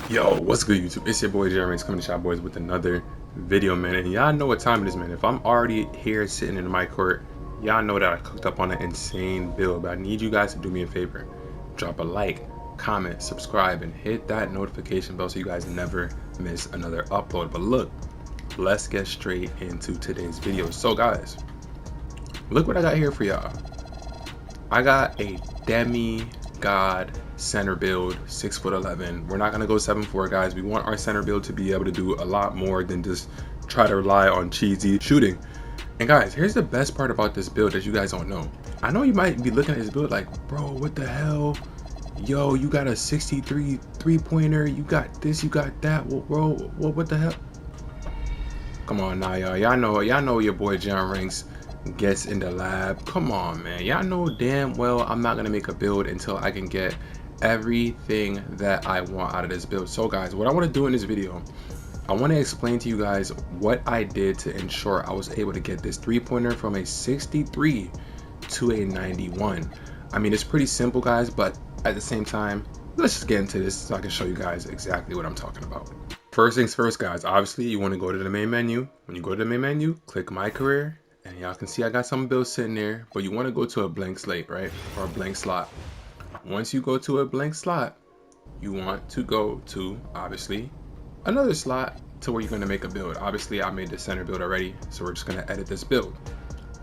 Yo, what's good, YouTube? It's your boy Jeremy coming to Shop Boys with another video, man. And y'all know what time it is, man. If I'm already here sitting in my court, y'all know that I cooked up on an insane build. But I need you guys to do me a favor. Drop a like, comment, subscribe, and hit that notification bell so you guys never miss another upload. But look, let's get straight into today's video. So guys, look what I got here for y'all. I got a demigod center build, 6'11". We're not gonna go 7'4", guys. We want our center build to be able to do a lot more than just try to rely on cheesy shooting. And guys, here's the best part about this build that you guys don't know. I know you might be looking at this build like, bro, what the hell? Yo, you got a 63 three-pointer, you got this, you got that. Well, bro, what the hell? Come on now, y'all. Y'all know your boy John Ranks gets in the lab. Come on, man. Y'all know damn well I'm not gonna make a build until I can get everything that I want out of this build. So guys, what I want to do in this video, I want to explain to you guys what I did to ensure I was able to get this three-pointer from a 63 to a 91. I mean, it's pretty simple, guys, but at the same time, let's just get into this so I can show you guys exactly what I'm talking about. First things first, guys, obviously you want to go to the main menu. When you go to the main menu, click my career, and y'all can see I got some builds sitting there, but you want to go to a blank slate, right? Or a blank slot. Once you go to a blank slot, you want to go to, obviously, another slot to where you're going to make a build. Obviously, I made the center build already, so we're just going to edit this build.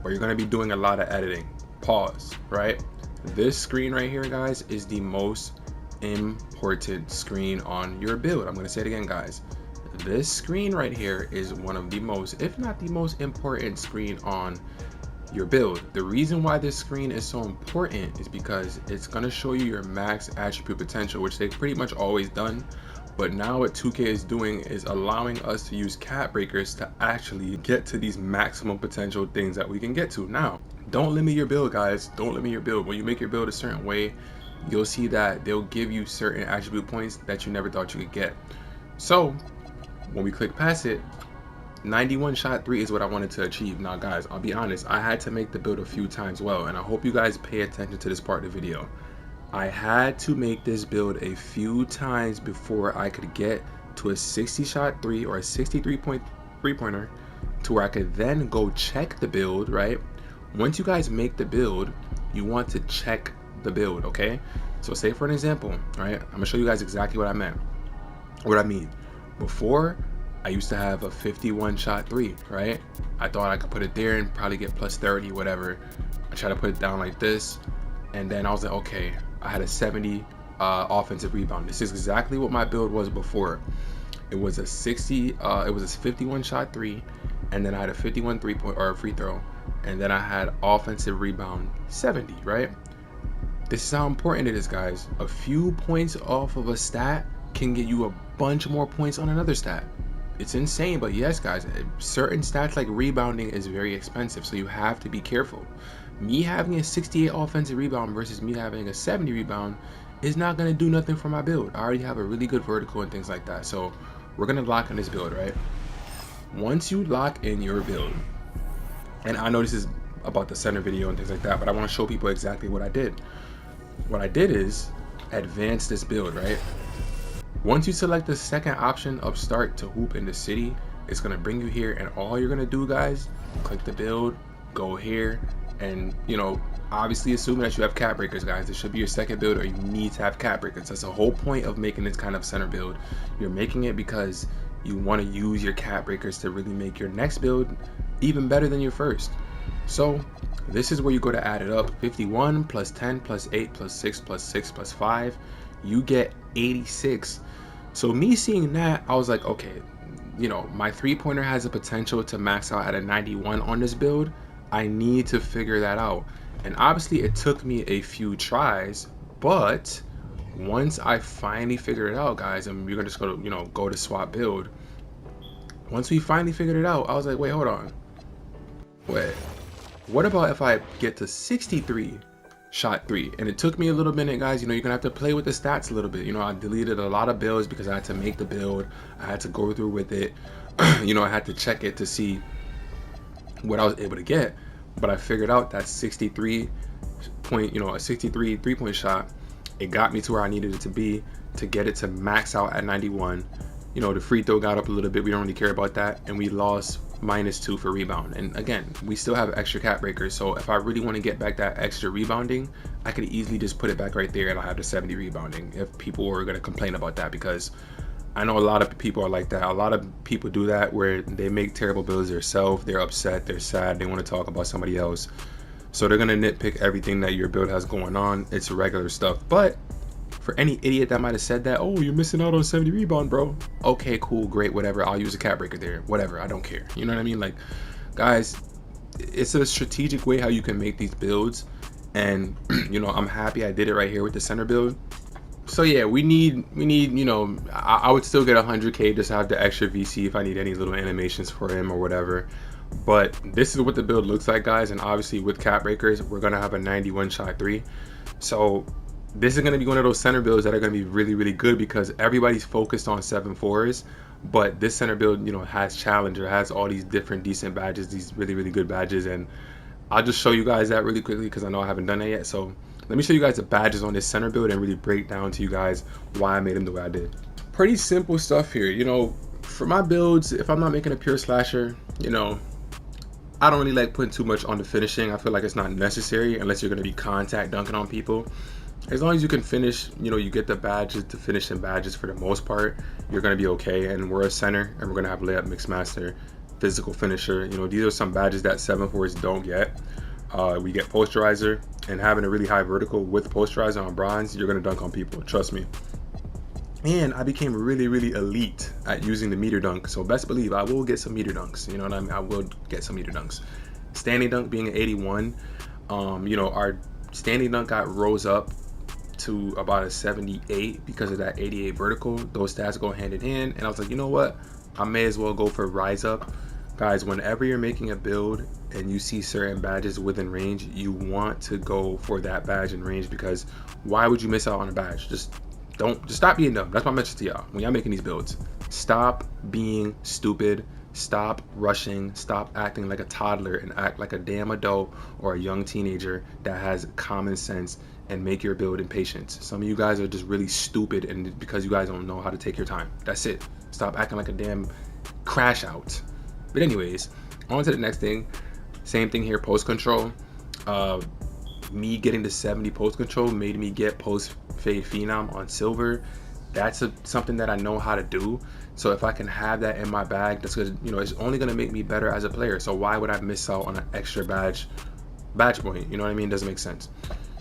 Where you're going to be doing a lot of editing. Pause, right? This screen right here, guys, is the most important screen on your build. I'm going to say it again, guys. This screen right here is one of the most, if not the most important screen on your build. The reason why this screen is so important is because it's going to show you your max attribute potential, which they've pretty much always done. But now what 2K is doing is allowing us to use cap breakers to actually get to these maximum potential things that we can get to. Now, don't limit your build, guys. Don't limit your build. When you make your build a certain way, you'll see that they'll give you certain attribute points that you never thought you could get. So when we click past it, 91 shot 3 is what I wanted to achieve. Now guys, I'll be honest, I had to make the build a few times well, and I hope you guys pay attention to this part of the video. I had to make this build a few times before I could get to a 60 shot 3 or a 63-point three-pointer to where I could then go check the build, right? Once you guys make the build, you want to check the build, okay? So say for an example, right? I'm gonna show you guys exactly what I mean. Before, I used to have a 51 shot 3, right? I thought I could put it there and probably get plus 30, whatever. I tried to put it down like this, and then I was like, okay, I had a 70 offensive rebound. This is exactly what my build was before. It was a 51 shot 3, and then I had a 51 3-point or a free throw, and then I had offensive rebound 70, right? This is how important it is, guys. A few points off of a stat can get you a bunch more points on another stat. It's insane, but yes, guys, certain stats like rebounding is very expensive, so you have to be careful. Me having a 68 offensive rebound versus me having a 70 rebound is not going to do nothing for my build. I already have a really good vertical and things like that, so we're going to lock in this build, right? Once you lock in your build, and I know this is about the center video and things like that, but I want to show people exactly what I did. What I did is advance this build, right? Once you select the second option of start to hoop in the city, it's going to bring you here, and all you're going to do, guys, click the build, go here, and obviously assuming that you have cap breakers, guys. This should be your second build, or you need to have cap breakers. That's the whole point of making this kind of center build. You're making it because you want to use your cap breakers to really make your next build even better than your first. So this is where you go to add it up. 51 plus 10 plus 8 plus 6 plus 6 plus 5, you get 86. So me seeing that, I was like, okay, my three-pointer has a potential to max out at a 91 on this build. I need to figure that out. And obviously it took me a few tries, but once I finally figured it out, guys, and we're gonna just go to swap build. Once we finally figured it out, I was like, wait, hold on. Wait, what about if I get to 63 shot 3? And it took me a little minute, guys. You're gonna have to play with the stats a little bit. I deleted a lot of builds because I had to make the build. I had to go through with it. I had to check it to see what I was able to get. But I figured out that 63 point, a 63 3-point shot, it got me to where I needed it to be. to get it to max out at 91. You know, the free throw got up a little bit. We don't really care about that. And we lost -2 for rebound. And again, we still have extra cat breakers. So if I really want to get back that extra rebounding, I could easily just put it back right there and I'll have the 70 rebounding if people were going to complain about that, because I know a lot of people are like that. A lot of people do that where they make terrible builds themselves. They're upset, they're sad, they want to talk about somebody else. So they're going to nitpick everything that your build has going on. It's regular stuff. But for any idiot that might have said that, oh, you're missing out on 70 rebound, bro. Okay, cool, great, whatever. I'll use a cat breaker there. Whatever, I don't care. You know what I mean? Like, guys, it's a strategic way how you can make these builds. And, you know, I'm happy I did it right here with the center build. So yeah, we need, you know, I would still get 100K just to have the extra VC if I need any little animations for him or whatever. But this is what the build looks like, guys. And obviously with cat breakers, we're going to have a 91 shot 3. So this is going to be one of those center builds that are going to be really, really good because everybody's focused on 7.4s. But this center build, you know, has Challenger, has all these different decent badges, these really, really good badges. And I'll just show you guys that really quickly because I know I haven't done that yet. So let me show you guys the badges on this center build and really break down to you guys why I made them the way I did. Pretty simple stuff here. You know, for my builds, if I'm not making a pure slasher, you know, I don't really like putting too much on the finishing. I feel like it's not necessary unless you're going to be contact dunking on people. As long as you can finish, you know, you get the badges, the finishing badges for the most part, you're going to be okay. And we're a center and we're going to have layup, mix master, physical finisher. You know, these are some badges that 7.4s don't get. We get posterizer, and having a really high vertical with posterizer on bronze, you're going to dunk on people. Trust me. And I became really, really elite at using the meter dunk. So best believe I will get some meter dunks. You know what I mean? I will get some meter dunks. Standing dunk being an 81. You know, our standing dunk got rose up to about a 78 because of that 88 vertical. Those stats go hand in hand. And I was like, you know what? I may as well go for rise up. Guys, whenever you're making a build and you see certain badges within range, you want to go for that badge in range, because why would you miss out on a badge? Just stop being dumb. That's my message to y'all when y'all making these builds. Stop being stupid. Stop rushing. Stop acting like a toddler and act like a damn adult or a young teenager that has common sense and make your build in patience. Some of you guys are just really stupid, and because you guys don't know how to take your time. That's it. Stop acting like a damn crash out. But anyways, on to the next thing. Same thing here, post control. Me getting the 70 post control made me get post fade phenom on silver. That's something that I know how to do. So if I can have that in my bag, that's good. You know, it's only gonna make me better as a player. So why would I miss out on an extra badge point? You know what I mean? Doesn't make sense.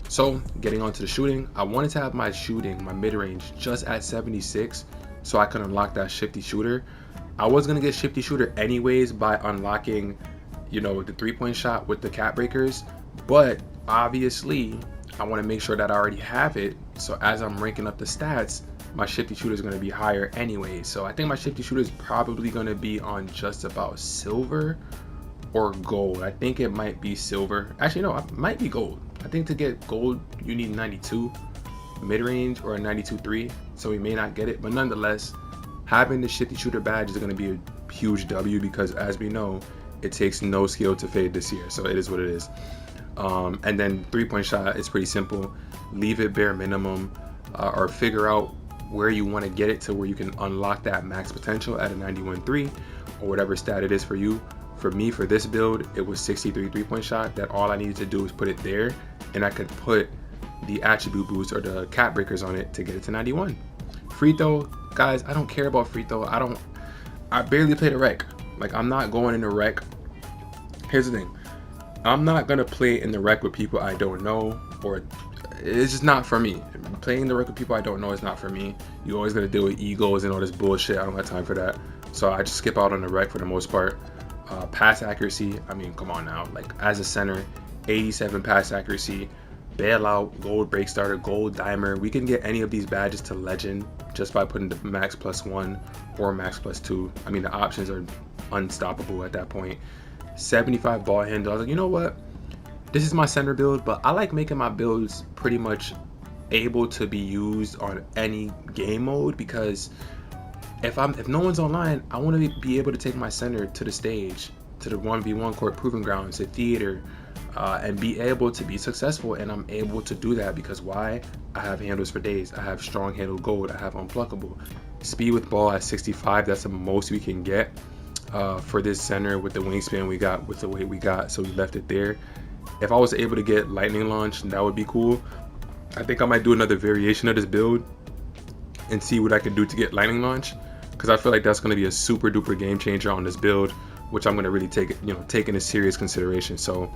So getting on to the shooting, I wanted to have my shooting, my mid range, just at 76, so I could unlock that shifty shooter. I was gonna get shifty shooter anyways by unlocking, you know, the 3-point shot with the cat breakers, but obviously I want to make sure that I already have it. So as I'm ranking up the stats, my shifty shooter is going to be higher anyway. So I think my shifty shooter is probably going to be on just about silver or gold. I think it might be silver. Actually, no, it might be gold. I think to get gold, you need 92 mid-range or a 92.3. So we may not get it, but nonetheless, having the shifty shooter badge is going to be a huge W, because as we know, it takes no skill to fade this year. So it is what it is. And then 3-point shot is pretty simple. Leave it bare minimum, or figure out where you want to get it to where you can unlock that max potential at a 91.3 or whatever stat it is for you. For me, for this build, it was 63 3-point shot. That all I needed to do was put it there, and I could put the attribute boost or the cat breakers on it to get it to 91. Free throw, guys, I don't care about free throw. I barely play the rec. Like, I'm not going in the rec. Here's the thing. I'm not gonna play in the rec with people I don't know, or it's just not for me. Playing the rec with people I don't know is not for me. You always gotta deal with egos and all this bullshit. I don't have time for that. So I just skip out on the rec for the most part. Pass accuracy, I mean, come on now. Like, as a center, 87 pass accuracy, bailout, gold break starter, gold dimer. We can get any of these badges to legend just by putting the max +1 or max +2. I mean, the options are unstoppable at that point. 75 ball handle. I was like, you know what? This is my center build, but I like making my builds pretty much able to be used on any game mode, because if no one's online, I want to be able to take my center to the stage, to the 1v1 court, proving grounds, to theater, and be able to be successful. And I'm able to do that because why? I have handles for days. I have strong handle gold. I have unpluckable. Speed with ball at 65. That's the most we can get for this center with the wingspan we got, with the weight we got. So we left it there. If I was able to get lightning launch, that would be cool. I think I might do another variation of this build and see what I can do to get lightning launch, because I feel like that's going to be a super duper game changer on this build, which I'm going to really take into serious consideration. So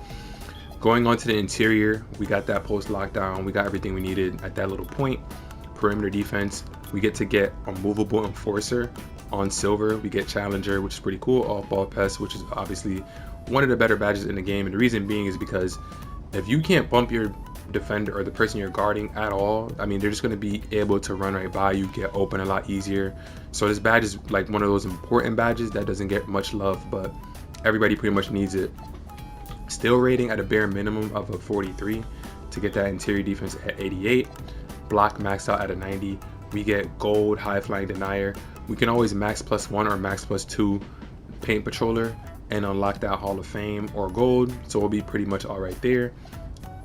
going on to the interior, we got that post lockdown. We got everything we needed at that little point. Perimeter defense, we get to get a movable enforcer on silver. We get challenger, which is pretty cool. Off ball pest, which is obviously one of the better badges in the game. And the reason being is because if you can't bump your defender or the person you're guarding at all, I mean, they're just going to be able to run right by you, get open a lot easier. So this badge is like one of those important badges that doesn't get much love, but everybody pretty much needs it. Still rating at a bare minimum of a 43 to get that interior defense at 88. Block maxed out at a 90. We get gold high flying denier. We can always max +1 or max +2 paint patroller and unlock that Hall of Fame or gold, so we'll be pretty much all right there.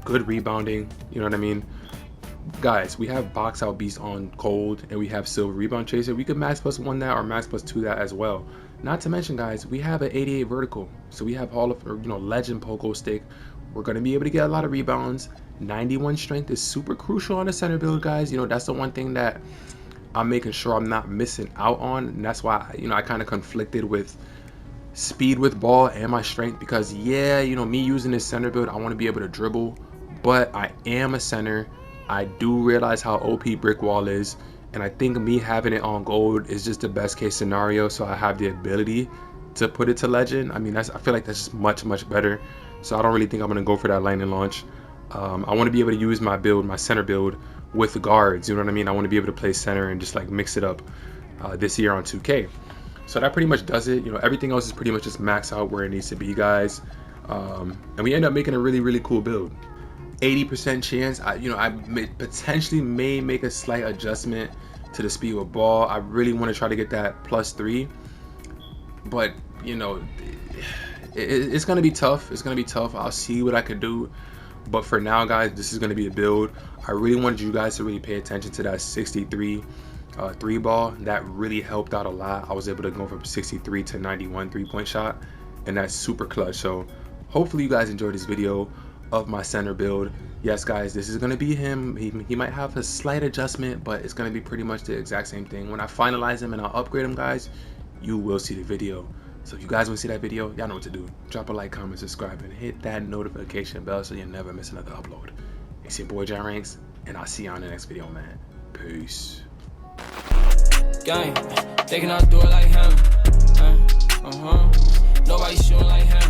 Good rebounding, you know what I mean? Guys, we have box out beast on gold and we have silver rebound chaser. We could max +1 that or max +2 that as well. Not to mention, guys, we have an 88 vertical, so we have legend pogo stick. We're going to be able to get a lot of rebounds. 91 strength is super crucial on the center build, guys. That's the one thing that I'm making sure I'm not missing out on, and that's why I kind of conflicted with speed with ball and my strength, because me using this center build, I want to be able to dribble, but I am a center. I do realize how OP brick wall is, and I think me having it on gold is just the best case scenario, so I have the ability to put it to legend. I mean, I feel like that's just much better, so I don't really think I'm gonna go for that lightning launch. I want to be able to use my center build with the guards, you know what I mean? I want to be able to play center and just like mix it up this year on 2K. So that pretty much does it. Everything else is pretty much just max out where it needs to be, guys. And we end up making a really cool build. 80% chance. I potentially may make a slight adjustment to the speed with ball. I really want to try to get that +3, but it's gonna be tough. It's gonna be tough. I'll see what I could do. But for now, guys, this is going to be a build. I really wanted you guys to really pay attention to that 63 3 ball. That really helped out a lot. I was able to go from 63 to 91 3-point shot, and that's super clutch. So hopefully you guys enjoyed this video of my center build. Yes, guys, this is going to be him. He might have a slight adjustment, but it's going to be pretty much the exact same thing. When I finalize him and I'll upgrade him, guys, you will see the video. So if you guys want to see that video, y'all know what to do. Drop a like, comment, subscribe, and hit that notification bell so you never miss another upload. It's your boy John Ranks, and I'll see you on the next video, man. Peace. Gang, they cannot do it like him. Nobody shooting like him.